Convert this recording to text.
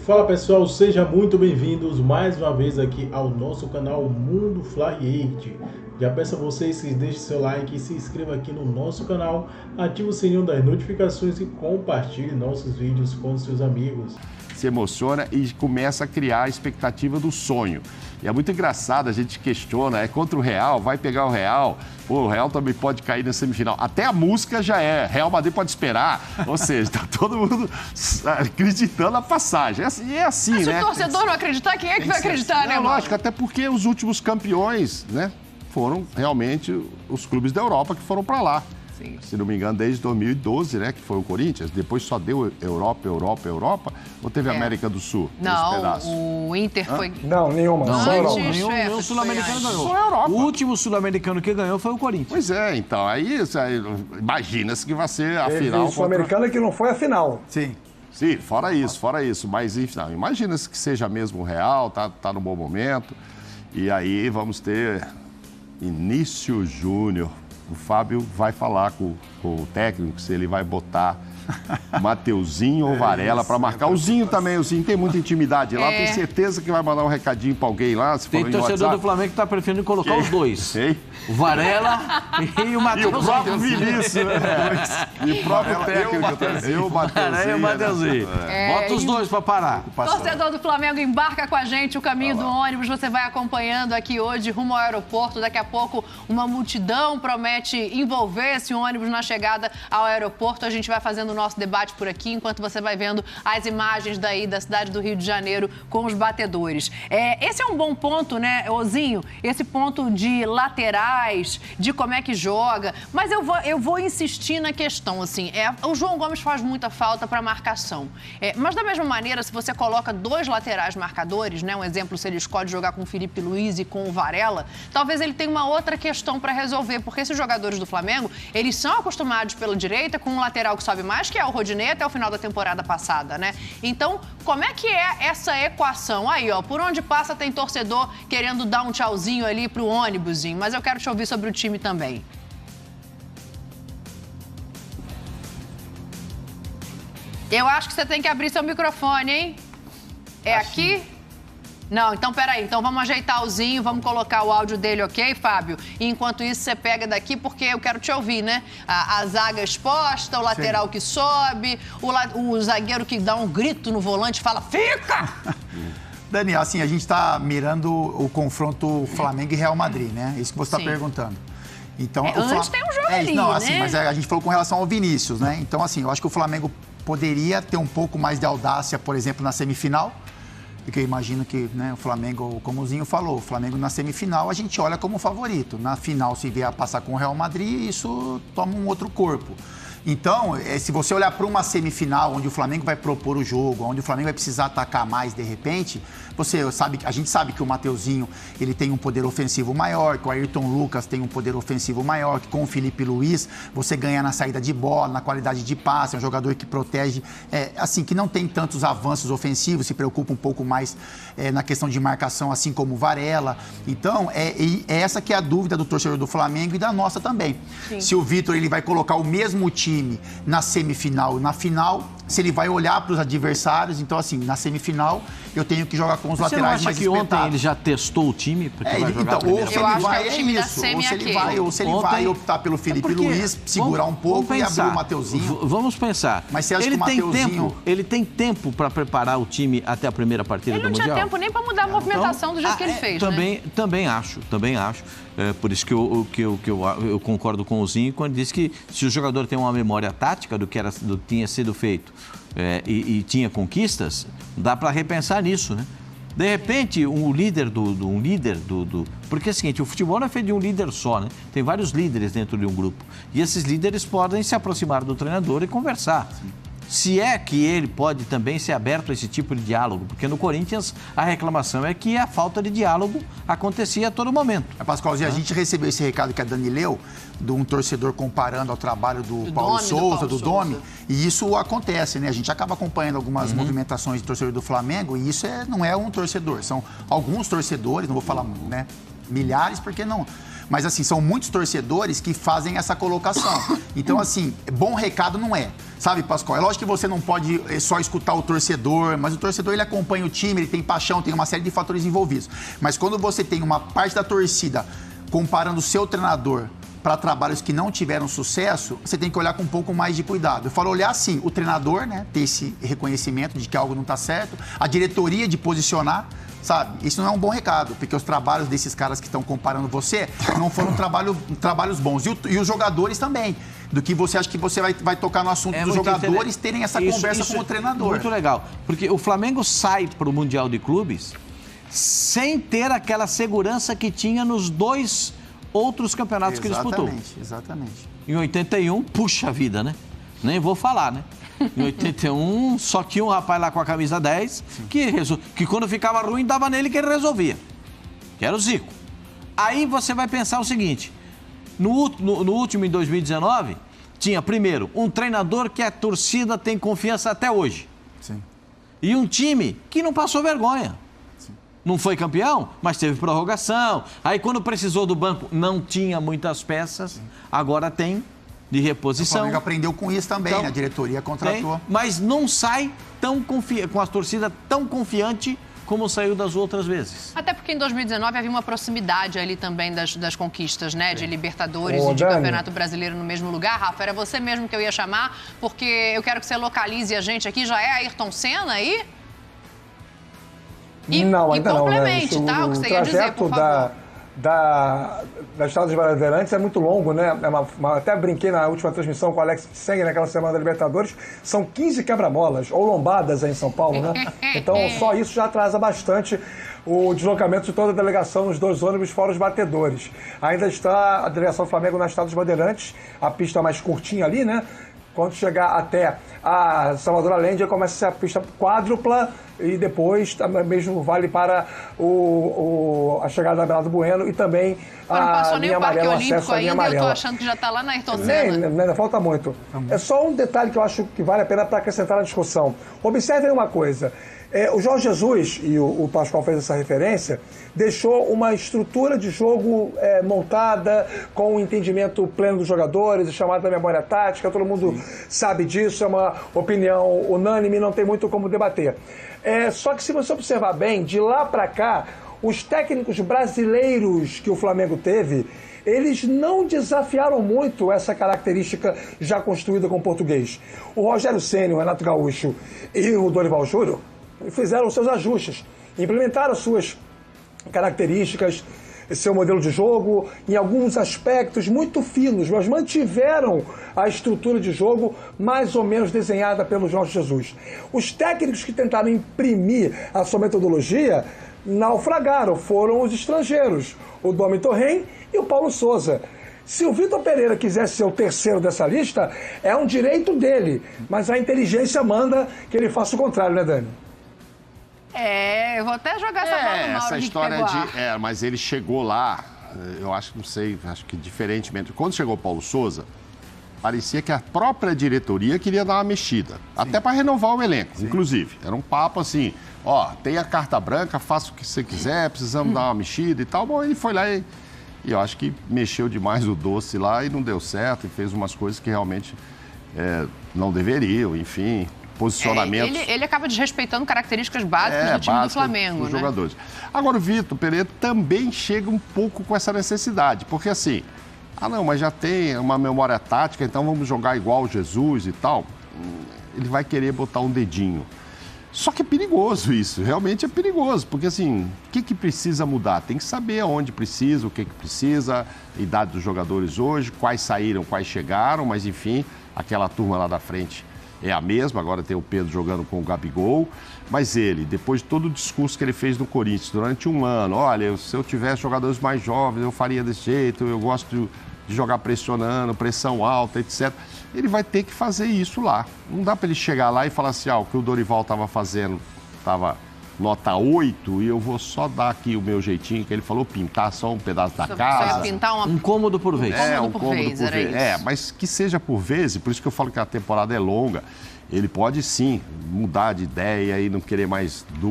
Fala pessoal, sejam muito bem-vindos mais uma vez aqui ao nosso canal Mundo Fly 8. Já peço a vocês que deixem seu like, se inscreva aqui no nosso canal, ative o sininho das notificações e compartilhe nossos vídeos com seus amigos. Se emociona e começa a criar a expectativa do sonho. E é muito engraçado, a gente questiona, é contra o Real, vai pegar o Real, pô, o Real também pode cair na semifinal. Até a música já é, Real Madrid pode esperar, ou seja, tá todo mundo acreditando na passagem. É assim, mas né? Se o torcedor não acreditar, quem é que vai acreditar, né, mano? Lógico, até porque os últimos campeões, né, foram realmente os clubes da Europa que foram para lá. Sim. Se não me engano, desde 2012, né, que foi o Corinthians, depois só deu Europa, ou teve América do Sul? Não, o Inter foi... Não, nenhuma. Só Europa. Nenhum sul-americano ganhou. Só Europa. O último sul-americano que ganhou foi o Corinthians. Pois é, então, aí imagina-se que vai ser a final. O sul-americano que não foi a final. Sim. Sim, fora isso, mas enfim, imagina-se que seja mesmo o Real, tá no bom momento, e aí vamos ter Início Júnior. O Fábio vai falar com o técnico se ele vai botar Mateuzinho ou Varela para marcar. O Zinho também, o Zinho tem muita intimidade lá, tenho certeza que vai mandar um recadinho para alguém lá. Se tem torcedor do Flamengo que está preferindo colocar os dois. O Varela e o Mateuzinho. E o próprio Vinícius, né? E o próprio técnico, o Mateuzinho. Bota os dois para parar. Torcedor do Flamengo, embarca com a gente o caminho do ônibus. Você vai acompanhando aqui hoje rumo ao aeroporto. Daqui a pouco uma multidão promete envolver esse ônibus na chegada ao aeroporto. A gente vai fazendo o nosso debate por aqui, enquanto você vai vendo as imagens daí da cidade do Rio de Janeiro com os batedores. Esse é um bom ponto, né, Ozinho? Esse ponto de laterais, de como é que joga. Mas eu vou insistir na questão, assim, o João Gomes faz muita falta para marcação. Mas da mesma maneira, se você coloca dois laterais marcadores, né, um exemplo, se ele escolhe jogar com o Felipe Luiz e com o Varela, talvez ele tenha uma outra questão para resolver, porque esses jogadores do Flamengo, eles são acostumados pela direita com um lateral que sobe mais, que é o Rodinei até o final da temporada passada, né? Então, como é que é essa equação? Aí, ó, por onde passa tem torcedor querendo dar um tchauzinho ali pro ônibusinho, mas eu quero te ouvir sobre o time também. Eu acho que você tem que abrir seu microfone, hein? Aqui? Não, então peraí. Então vamos ajeitar o Zinho, vamos colocar o áudio dele, ok, Fábio? E enquanto isso, você pega daqui, porque eu quero te ouvir, né? A zaga exposta, o lateral que sobe, o zagueiro que dá um grito no volante e fala, fica! Daniel, assim, a gente está mirando o confronto Flamengo e Real Madrid, né? Isso que você está perguntando. Então, antes tem um jogo ali, não, né? assim, mas a gente falou com relação ao Vinícius, né? Então, assim, eu acho que o Flamengo poderia ter um pouco mais de audácia, por exemplo, na semifinal. Porque eu imagino que, né, o Flamengo, como o Zinho falou, o Flamengo na semifinal a gente olha como favorito. Na final, se vier a passar com o Real Madrid, isso toma um outro corpo. Então, se você olhar para uma semifinal onde o Flamengo vai propor o jogo, onde o Flamengo vai precisar atacar mais de repente, a gente sabe que o Mateuzinho ele tem um poder ofensivo maior, que o Ayrton Lucas tem um poder ofensivo maior, que com o Felipe Luiz você ganha na saída de bola, na qualidade de passe, é um jogador que protege, assim, que não tem tantos avanços ofensivos, se preocupa um pouco mais na questão de marcação, assim como o Varela. Então, essa que é a dúvida do torcedor do Flamengo e da nossa também. Sim. Se o Vitor ele vai colocar o mesmo time na semifinal e na final, se ele vai olhar para os adversários. Então, assim, na semifinal eu tenho que jogar com os laterais mais espetados. Você não acha que ontem ele já testou o time? Porque vai jogar então, ou se ele vai, ou se ele vai optar pelo Felipe Luiz, segurar um pouco e abrir o Mateuzinho. Vamos pensar. Mas você acha que o Mateuzinho... Ele tem tempo para preparar o time até a primeira partida do Mundial? Ele não tinha tempo nem para mudar a movimentação do jeito que ele fez, Também acho. Por isso que eu concordo com o Zinho quando disse que se o jogador tem uma memória tática do que tinha sido feito e tinha conquistas, dá para repensar nisso, né? De repente, porque é o seguinte, o futebol não é feito de um líder só, né? Tem vários líderes dentro de um grupo. E esses líderes podem se aproximar do treinador e conversar. Sim. Se é que ele pode também ser aberto a esse tipo de diálogo, porque no Corinthians a reclamação é que a falta de diálogo acontecia a todo momento. Pascoalzinho, a gente recebeu esse recado que a Dani leu, de um torcedor comparando ao trabalho do Paulo Souza, do Domi, e isso acontece, né? A gente acaba acompanhando algumas movimentações de torcedor do Flamengo, e isso não é um torcedor, são alguns torcedores, não vou falar, né, milhares, porque não... Mas, assim, são muitos torcedores que fazem essa colocação. Então, assim, bom recado não é. Sabe, Pascoal? É lógico que você não pode só escutar o torcedor, mas o torcedor, ele acompanha o time, ele tem paixão, tem uma série de fatores envolvidos. Mas quando você tem uma parte da torcida comparando o seu treinador para trabalhos que não tiveram sucesso, você tem que olhar com um pouco mais de cuidado. Eu falo olhar, sim, o treinador, né, ter esse reconhecimento de que algo não está certo, a diretoria de posicionar, sabe? Isso não é um bom recado, porque os trabalhos desses caras que estão comparando você não foram trabalhos bons. E os jogadores também. Do que você acha que você vai tocar no assunto dos jogadores terem essa conversa com o treinador. Muito legal, porque o Flamengo sai para o Mundial de Clubes sem ter aquela segurança que tinha nos 2 outros campeonatos que ele disputou. Exatamente. Em 81, puxa vida, né? Nem vou falar, né? Em 81, só tinha um rapaz lá com a camisa 10 que quando ficava ruim, dava nele que ele resolvia. Que era o Zico. Aí você vai pensar o seguinte, no último, em 2019, tinha, primeiro, um treinador que a torcida tem confiança até hoje. Sim. E um time que não passou vergonha. Sim. Não foi campeão, mas teve prorrogação. Aí, quando precisou do banco, não tinha muitas peças. Sim. Agora tem de reposição. O Flamengo aprendeu com isso também, então, né? A diretoria contratou. Mas não sai com a torcida tão confiante como saiu das outras vezes. Até porque em 2019 havia uma proximidade ali também das conquistas, né? De Libertadores e de Campeonato Brasileiro no mesmo lugar. Rafa, era você mesmo que eu ia chamar, porque eu quero que você localize a gente aqui. Já é Ayrton Senna aí? Não, ainda não, né? Complemente, tá? O que você ia dizer, por favor. Da Estrada dos Bandeirantes é muito longo, né? Até brinquei na última transmissão com o Alex Pisseng naquela semana da Libertadores. São 15 quebra-molas, ou lombadas aí em São Paulo, né? Então só isso já atrasa bastante o deslocamento de toda a delegação nos 2 ônibus, fora os batedores. Ainda está a delegação do Flamengo na Estrada dos Bandeirantes, a pista mais curtinha ali, né? Quando chegar até a Salvador Allende, começa a ser a pista quádrupla e depois mesmo vale para a chegada da Bernardo Bueno e também a linha amarela, o acesso à linha amarela. Eu tô achando que já está lá na Ayrton Senna. Ainda falta muito. É só um detalhe que eu acho que vale a pena para acrescentar na discussão. Observem uma coisa. O Jorge Jesus, e o Pascoal fez essa referência, deixou uma estrutura de jogo montada com o entendimento pleno dos jogadores, chamada da memória tática, todo mundo sabe disso, é uma opinião unânime, não tem muito como debater. Só que se você observar bem, de lá para cá, os técnicos brasileiros que o Flamengo teve, eles não desafiaram muito essa característica já construída com o português. O Rogério Ceni, o Renato Gaúcho e o Dorival Júnior fizeram os seus ajustes, implementaram suas características, seu modelo de jogo, em alguns aspectos muito finos, mas mantiveram a estrutura de jogo mais ou menos desenhada pelo Jorge Jesus. Os técnicos que tentaram imprimir a sua metodologia naufragaram, foram os estrangeiros, o Domi Torren e o Paulo Souza. Se o Vitor Pereira quisesse ser o terceiro dessa lista, é um direito dele, mas a inteligência manda que ele faça o contrário, né, Dani? Eu vou até jogar essa bola no Mauro. Essa história mas ele chegou lá, eu acho que diferentemente. Quando chegou o Paulo Souza, parecia que a própria diretoria queria dar uma mexida. Sim. Até para renovar o elenco, inclusive. Era um papo assim, tem a carta branca, faça o que você quiser, precisamos dar uma mexida e tal. Bom, ele foi lá e eu acho que mexeu demais o doce lá e não deu certo, e fez umas coisas que realmente não deveriam, enfim... posicionamentos. Ele acaba desrespeitando características básicas do time do Flamengo, dos jogadores. Agora, o Vitor Pereira também chega um pouco com essa necessidade, porque assim, mas já tem uma memória tática, então vamos jogar igual o Jesus e tal. Ele vai querer botar um dedinho. Só que é perigoso isso, realmente é perigoso, porque assim, o que precisa mudar? Tem que saber aonde precisa, o que precisa, a idade dos jogadores hoje, quais saíram, quais chegaram, mas enfim, aquela turma lá da frente é a mesma, agora tem o Pedro jogando com o Gabigol, mas ele, depois de todo o discurso que ele fez no Corinthians durante um ano, olha, se eu tivesse jogadores mais jovens, eu faria desse jeito, eu gosto de jogar pressionando, pressão alta, etc. Ele vai ter que fazer isso lá. Não dá para ele chegar lá e falar assim, o que o Dorival estava fazendo estava nota 8 e eu vou só dar aqui o meu jeitinho, que ele falou, pintar só um pedaço da casa. Pintar um cômodo por vez. Um cômodo por vez, era isso. Mas que seja por vez, por isso que eu falo que a temporada é longa. Ele pode sim mudar de ideia e não querer mais